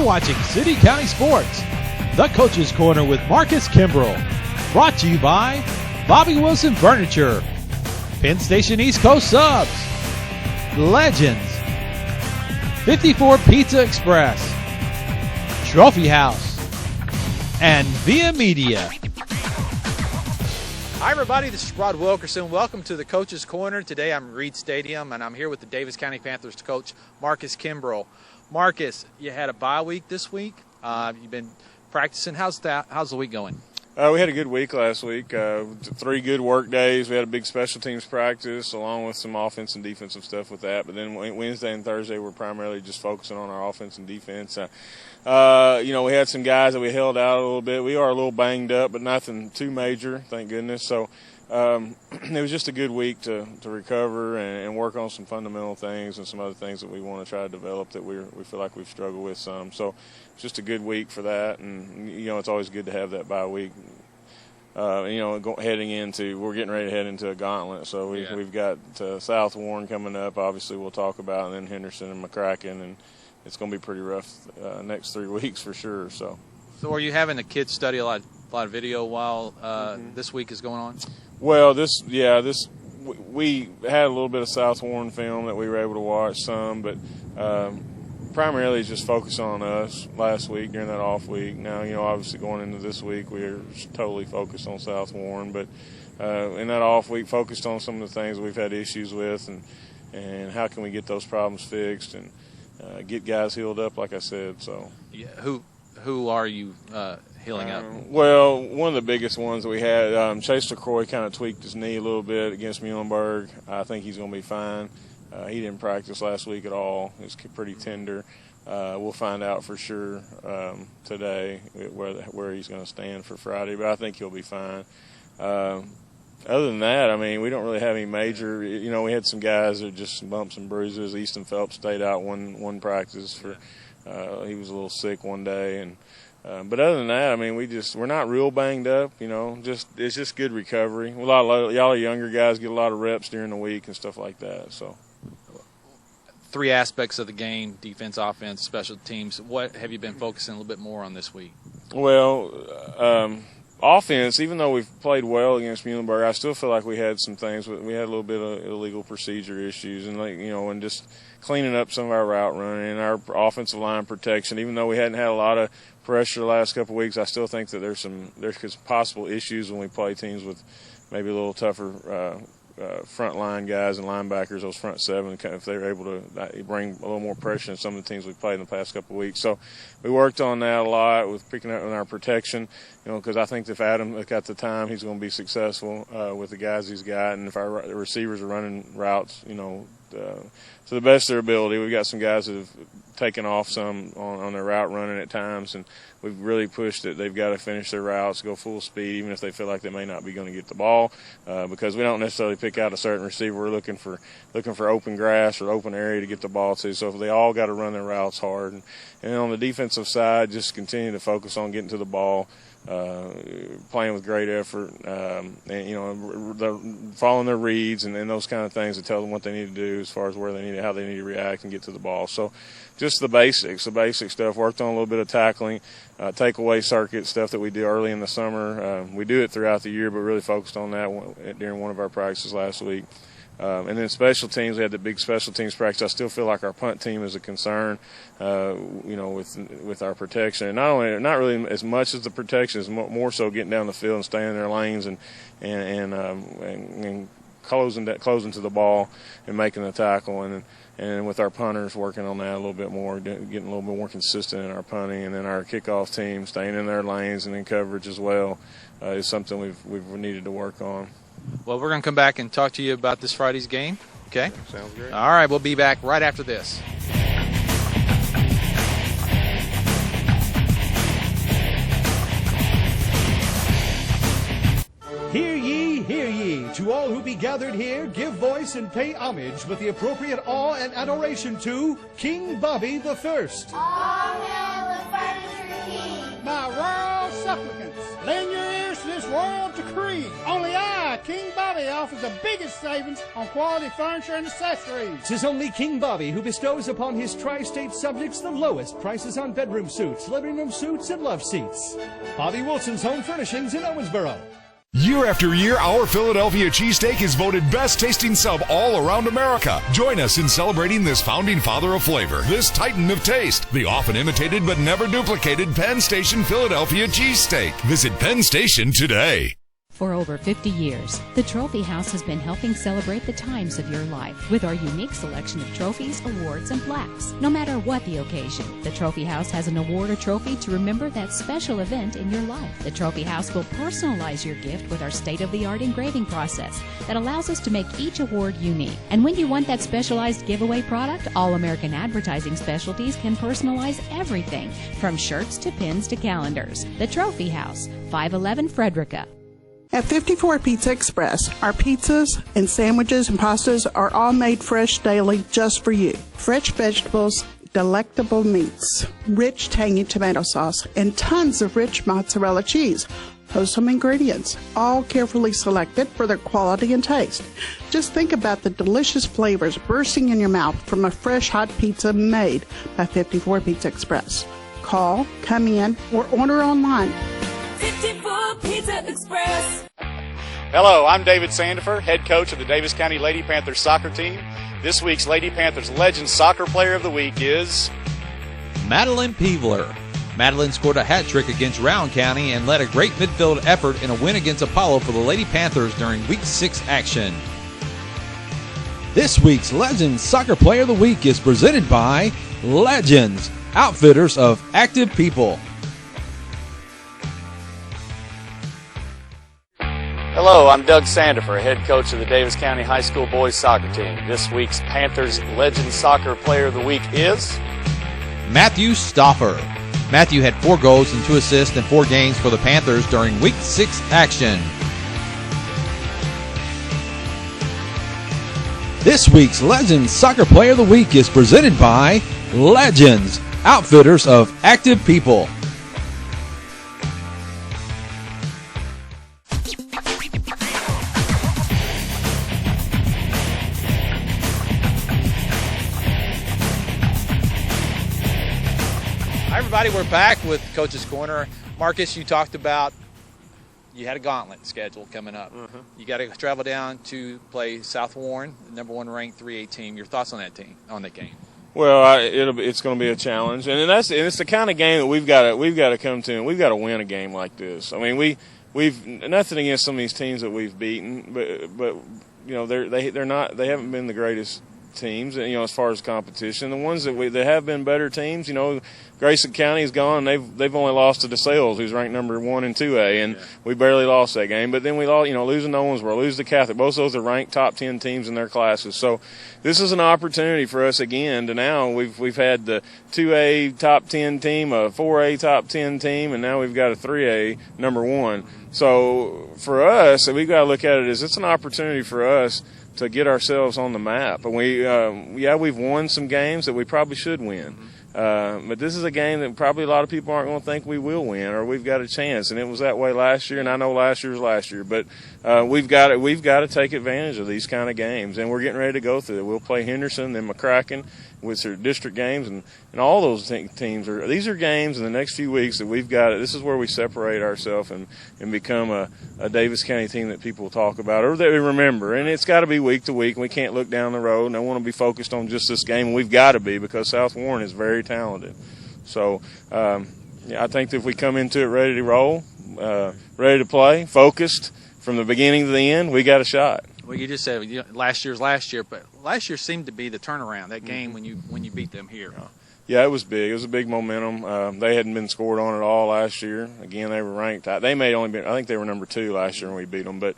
watching City County Sports, the Coach's Corner with Marcus Kimbrell. Brought to you by Bobby Wilson Furniture, Penn Station East Coast Subs, Legends, 54 Pizza Express, Trophy House, and Via Media. Hi everybody, this is Rod Wilkerson. Welcome to the Coach's Corner. Today I'm at Reed Stadium and I'm here with the Davis County Panthers coach, Marcus Kimbrell. Marcus, you had a bye week this week. You've been practicing. How's the week going? We had a good week last week. 3 good work days. We had a big special teams practice along with some offense and defensive stuff with that. But then Wednesday and Thursday we're primarily just focusing on our offense and defense. We had some guys that we held out a little bit. We are a little banged up, but nothing too major, thank goodness. So it was just a good week to recover and work on some fundamental things and some other things that we want to try to develop that we feel like we've struggled with some. So it's just a good week for that, and it's always good to have that bye week. We're getting ready to head into a gauntlet. So we've got South Warren coming up. Obviously, we'll talk about, and then Henderson and McCracken, and it's going to be pretty rough next 3 weeks for sure. So are you having the kids study a lot of video while this week is going on? Well, we had a little bit of South Warren film that we were able to watch some, but primarily just focused on us last week during that off week. Now, obviously going into this week, we're totally focused on South Warren, but in that off week, focused on some of the things we've had issues with and how can we get those problems fixed and get guys healed up, like I said. So, yeah, who are you healing up? Well, one of the biggest ones that we had, Chase LaCroix kind of tweaked his knee a little bit against Muhlenberg. I think he's going to be fine. He didn't practice last week at all. It's pretty tender. We'll find out for sure today where he's going to stand for Friday, but I think he'll be fine. Other than that, we don't really have any major. We had some guys that just bumps and bruises. Easton Phelps stayed out one practice for. He was a little sick one day, and but other than that, we're not real banged up. It's just good recovery. A lot of y'all are younger guys, get a lot of reps during the week and stuff like that. So. 3 aspects of the game: defense, offense, special teams. What have you been focusing a little bit more on this week? Well, offense, even though we've played well against Muhlenberg, I still feel like we had some things. We had a little bit of illegal procedure issues, and and just cleaning up some of our route running and our offensive line protection. Even though we hadn't had a lot of pressure the last couple of weeks, I still think that there's possible issues when we play teams with maybe a little tougher front line guys and linebackers, those front 7, if they're able to bring a little more pressure in some of the teams we've played in the past couple of weeks. So we worked on that a lot with picking up on our protection, because I think if Adam got the time, he's going to be successful with the guys he's got. And if our receivers are running routes, to the best of their ability. We've got some guys that have taken off some on their route running at times, and we've really pushed it. They've got to finish their routes, go full speed, even if they feel like they may not be going to get the ball, because we don't necessarily pick out a certain receiver. We're looking for open grass or open area to get the ball to. So they all got to run their routes hard. And on the defensive side, just continue to focus on getting to the ball. Playing with great effort, following their reads and those kind of things that tell them what they need to do as far as how they need to react and get to the ball. So just the basic stuff. Worked on a little bit of tackling, takeaway circuit stuff that we do early in the summer. We do it throughout the year, but really focused on that during one of our practices last week. And then special teams, we had the big special teams practice. I still feel like our punt team is a concern, with our protection. And not really as much as the protection, is more so getting down the field and staying in their lanes and closing to the ball and making the tackle. And with our punters, working on that a little bit more, getting a little bit more consistent in our punting. And then our kickoff team, staying in their lanes and in coverage as well, is something we've needed to work on. Well, we're going to come back and talk to you about this Friday's game. Okay? Sounds great. All right, we'll be back right after this. Hear ye, hear ye. To all who be gathered here, give voice and pay homage with the appropriate awe and adoration to King Bobby the First. All hail the Furniture King. My royal supplicants, lend your ears to this royal decree. Only I why King Bobby offers the biggest savings on quality furniture and accessories. 'Tis only King Bobby who bestows upon his tri-state subjects the lowest prices on bedroom suits, living room suits, and love seats. Bobby Wilson's Home Furnishings in Owensboro. Year after year, our Philadelphia cheesesteak is voted best tasting sub all around America. Join us in celebrating this founding father of flavor, this titan of taste, the often imitated but never duplicated Penn Station Philadelphia cheesesteak. Visit Penn Station today. For over 50 years, the Trophy House has been helping celebrate the times of your life with our unique selection of trophies, awards, and plaques. No matter what the occasion, the Trophy House has an award or trophy to remember that special event in your life. The Trophy House will personalize your gift with our state-of-the-art engraving process that allows us to make each award unique. And when you want that specialized giveaway product, All American Advertising Specialties can personalize everything from shirts to pins to calendars. The Trophy House, 511 Frederica. At 54 Pizza Express, our pizzas and sandwiches and pastas are all made fresh daily just for you. Fresh vegetables, delectable meats, rich tangy tomato sauce, and tons of rich mozzarella cheese. Wholesome ingredients, all carefully selected for their quality and taste. Just think about the delicious flavors bursting in your mouth from a fresh hot pizza made by 54 Pizza Express. Call, come in, or order online. 54 Pizza Express. Hello, I'm David Sandifer, head coach of the Davis County Lady Panthers soccer team. This week's Lady Panthers Legend Soccer Player of the Week is Madeline Peevler. Madeline scored a hat trick against Rowan County and led a great midfield effort in a win against Apollo for the Lady Panthers during Week 6 action. This week's Legends Soccer Player of the Week is presented by Legends, outfitters of active people. Hello, I'm Doug Sandifer, head coach of the Davis County High School boys soccer team. This week's Panthers Legend Soccer Player of the Week is Matthew Stauffer. Matthew had 4 goals and 2 assists in 4 games for the Panthers during Week 6 action. This week's Legends Soccer Player of the Week is presented by Legends, outfitters of active people. Hi, everybody. We're back with Coach's Corner. Marcus, you talked about you had a gauntlet schedule coming up. You got to travel down to play South Warren, the number 1 ranked 3A team. Your thoughts on that team, on that game? Well, it's going to be a challenge, and it's the kind of game that we've got to come to, and we've got to win a game like this. I mean, we've nothing against some of these teams that we've beaten, but you know they haven't been the greatest teams, you know, as far as competition. The ones that have been better teams, you know, Grayson County's gone. They've only lost to DeSales, who's ranked number 1 in 2A, and we barely lost that game. But then we lost, you know, losing to Owensboro, lose to Catholic. Both of those are ranked top 10 teams in their classes. So this is an opportunity for us again to now we've had the 2A top 10 team, a 4A top 10 team, and now we've got a 3A number 1. So for us, we've got to look at it as it's an opportunity for us to get ourselves on the map. And we've won some games that we probably should win. But this is a game that probably a lot of people aren't going to think we will win or we've got a chance. And it was that way last year, and I know last year was last year. But we've got to take advantage of these kind of games, and we're getting ready to go through it. We'll play Henderson, then McCracken with their district games, and all those teams these are games in the next few weeks that we've got. This is where we separate ourselves and become a Davis County team that people talk about or that we remember. And it's got to be week to week, and we can't look down the road. And I want to be focused on just this game. We've got to be, because South Warren is very talented. So I think that if we come into it ready to roll, ready to play, focused from the beginning to the end, we got a shot. Well, you just said last year's last year, but last year seemed to be the turnaround, that game when you beat them here. Yeah, it was big. It was a big momentum. They hadn't been scored on at all last year. Again, they were ranked. I think they were number 2 last year when we beat them, but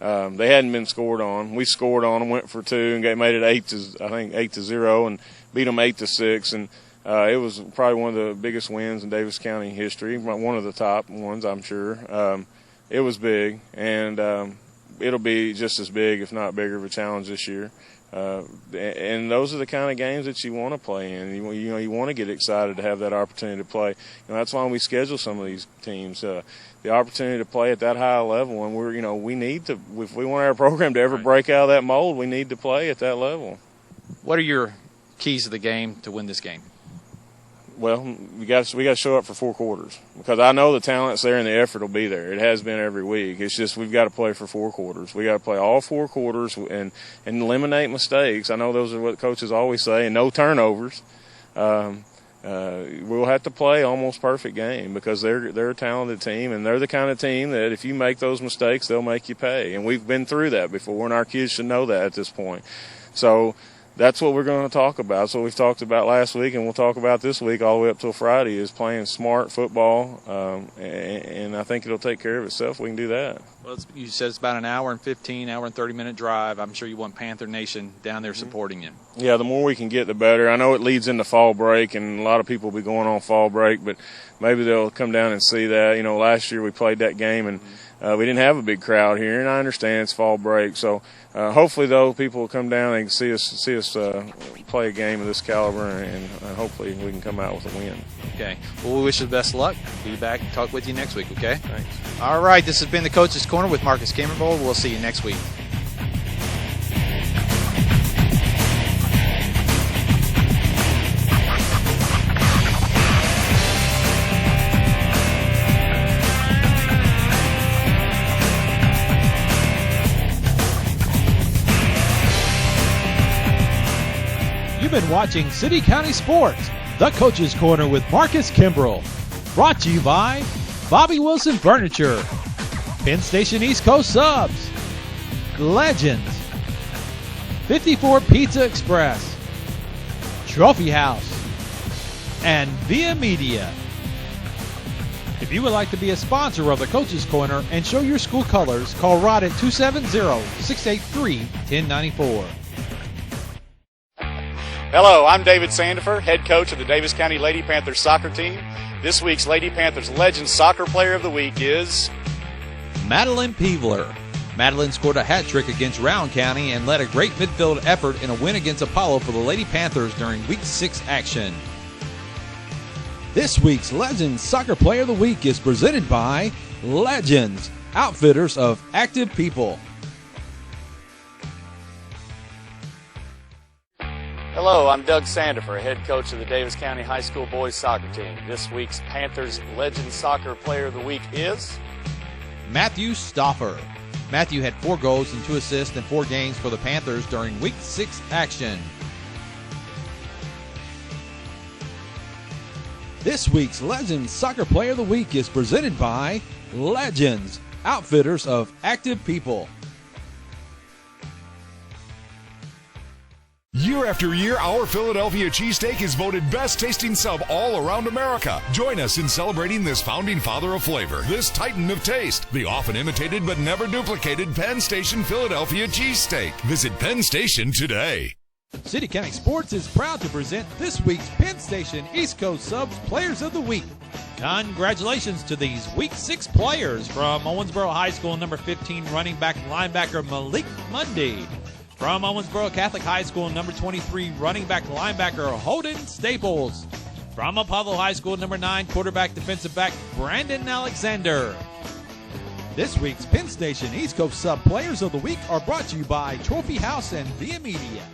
they hadn't been scored on. We scored on them, went for 2, and made it 8-0, and beat them 8-6, and it was probably one of the biggest wins in Davis County history. One of the top ones, I'm sure. It was big, and it'll be just as big, if not bigger, of a challenge this year. And those are the kind of games that you want to play in. You want to get excited to have that opportunity to play. That's why we schedule some of these teams. The opportunity to play at that high level, and we need to. If we want our program to ever break out of that mold, we need to play at that level. What are your keys to the game to win this game? Well, we got to show up for 4 quarters, because I know the talent's there and the effort will be there. It has been every week. It's just we've got to play for 4 quarters. We got to play all 4 quarters and eliminate mistakes. I know those are what coaches always say, and no turnovers. We'll have to play almost perfect game, because they're a talented team, and they're the kind of team that if you make those mistakes, they'll make you pay. And we've been through that before, and our kids should know that at this point. So that's what we're going to talk about. That's what we've talked about last week, and we'll talk about this week all the way up till Friday, is playing smart football, and I think it'll take care of itself. We can do that. Well, you said it's about an hour and 30-minute drive. I'm sure you want Panther Nation down there supporting you. Yeah, the more we can get, the better. I know it leads into fall break, and a lot of people will be going on fall break, but maybe they'll come down and see that. Last year we played that game, and we didn't have a big crowd here, and I understand it's fall break. So hopefully, though, people will come down and see us play a game of this caliber, and hopefully we can come out with a win. Okay. Well, we wish you the best of luck. Be back and talk with you next week, okay? Thanks. All right. This has been the Coach's Corner with Marcus Kimbrell. We'll see you next week. You've been watching City County Sports, the Coach's Corner with Marcus Kimbrell. Brought to you by Bobby Wilson Furniture, Penn Station East Coast Subs, Legends, 54 Pizza Express, Trophy House, and Via Media. If you would like to be a sponsor of the Coach's Corner and show your school colors, call Rod at 270-683-1094. Hello, I'm David Sandifer, head coach of the Davis County Lady Panthers soccer team. This week's Lady Panthers Legend Soccer Player of the Week is Madeline Peevler. Madeline scored a hat trick against Rowan County and led a great midfield effort in a win against Apollo for the Lady Panthers during Week 6 action. This week's Legends Soccer Player of the Week is presented by Legends, outfitters of active people. Hello, I'm Doug Sandifer, head coach of the Davis County High School boys soccer team. This week's Panthers Legend Soccer Player of the Week is Matthew Stauffer. Matthew had 4 goals and 2 assists in 4 games for the Panthers during Week 6 action. This week's Legends Soccer Player of the Week is presented by Legends, outfitters of active people. Year after year, our Philadelphia cheesesteak is voted best tasting sub all around America. Join us in celebrating this founding father of flavor, this titan of taste, the often imitated but never duplicated Penn Station Philadelphia cheesesteak. Visit Penn Station today. City County Sports is proud to present this week's Penn Station East Coast Subs Players of the Week. Congratulations to these Week 6 players. From Owensboro High School, number 15 running back linebacker Malik Mundy. From Owensboro Catholic High School, number 23 running back linebacker Holden Staples. From Apollo High School, number 9 quarterback defensive back Brandon Alexander. This week's Penn Station East Coast Sub Players of the Week are brought to you by Trophy House and Via Media.